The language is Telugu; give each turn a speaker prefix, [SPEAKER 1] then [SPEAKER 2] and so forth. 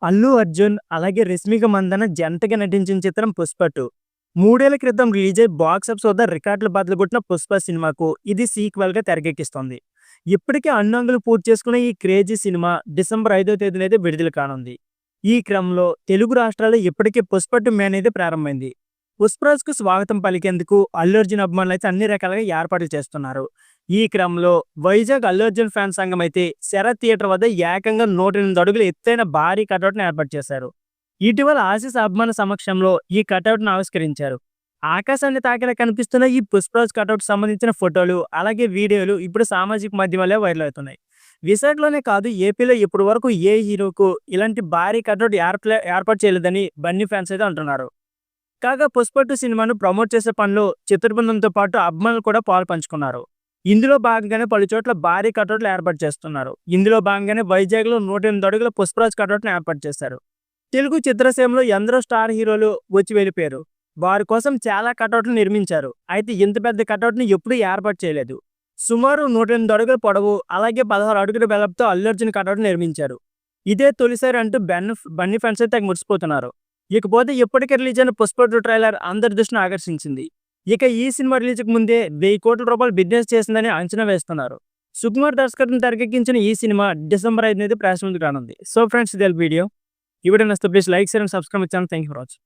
[SPEAKER 1] అల్లు అర్జున్ అలాగే రష్మిక మందన జంటగా నటించిన చిత్రం 'పుష్ప 2'. 3 ఏళ్ల క్రితం రిలీజ్ అయ్యి బాక్సాఫీస్ వద్ద రికార్డులు బద్దలుకొట్టిన 'పుష్ప' సినిమాకు ఇది సీక్వెల్‌గా తెరకెక్కిస్తోంది. ఇప్పటికే అన్ని అంగులు పూర్తి చేసుకున్న ఈ క్రేజీ సినిమా డిసెంబర్ 5వ తేదీన అయితే విడుదల కానుంది. ఈ క్రమంలో తెలుగు రాష్ట్రాల్లో ఇప్పటికే 'పుష్ప 2' అనేది ప్రారంభమైంది. 'పుష్పరాజ్'కు స్వాగతం పలికేందుకు అల్లు అర్జున్ అభిమానులైతే అన్ని రకాలుగా ఏర్పాట్లు చేస్తున్నారు. ఈ క్రమంలో వైజాగ్ అల్లు అర్జున్ ఫ్యాన్స్ సంఘం అయితే శరత్ థియేటర్ వద్ద ఏకంగా 108 అడుగుల ఎత్తైన భారీ కటౌట్‌ని ఏర్పాటు చేశారు. ఇటీవల ఆశీస్ అభిమానుల సమక్షంలో ఈ కటౌట్‌ను ఆవిష్కరించారు. ఆకాశాన్ని తాకేలా కనిపిస్తున్న ఈ 'పుష్పరాజ్' కటౌట్ సంబంధించిన ఫోటోలు అలాగే వీడియోలు ఇప్పుడు సామాజిక మాధ్యమాల్లో వైరల్ అవుతున్నాయి. విశాఖలోనే కాదు ఏపీలో ఇప్పటి వరకు ఏ హీరోకు ఇలాంటి భారీ కటౌట్ ఏర్పాటు చేయలేదని బన్నీ ఫ్యాన్స్ అయితే అంటున్నారు. కాగా 'పుష్ప 2' సినిమాను ప్రమోట్ చేసే పనిలో చిత్ర బృందంతో పాటు అభిమానులు కూడా పాలు పంచుకున్నారు. ఇందులో భాగంగానే పలు చోట్ల భారీ కటౌట్లు ఏర్పాటు చేస్తున్నారు. ఇందులో భాగంగానే వైజాగ్‌లో 108 అడుగుల 'పుష్పరాజ్' కటౌట్‌ని ఏర్పాటు చేశారు. తెలుగు చిత్రసీమలో ఎందరో స్టార్ హీరోలు వచ్చి వెళ్ళిపోయారు. వారి కోసం చాలా కటౌట్లు నిర్మించారు. అయితే ఇంత పెద్ద కటౌట్‌ని ఎప్పుడూ ఏర్పాటు చేయలేదు. సుమారు 108 అడుగుల పొడవు అలాగే 16 అడుగుల వెడల్పుతో అల్లు అర్జున్ కటౌట్ నిర్మించారు. ఇదే తొలిసారి అంటూ బన్నీ ఫ్యాన్స్ అయితే తెగ మురిసిపోతున్నారు. ఇకపోతే ఇప్పటికే రిలీజ్ అయిన 'పుష్ప 2' ట్రైలర్ అందరి దృష్టిని ఆకర్షించింది. ఇక ఈ సినిమా రిలీజ్‌కి ముందే 1000 కోట్ల రూపాయలు బిజినెస్ చేసిందని అంచనా వేస్తున్నారు. సుకుమార్ దర్శకత్వం తెరకెక్కించిన ఈ సినిమా డిసెంబర్ 5 ప్రేక్షకుల ముందుకు రానుంది. సో ఫ్రెండ్స్, ఇదే వీడియో. ఈ వీడియో నచ్చితే please like, share and subscribe my channel. Thank you for watching.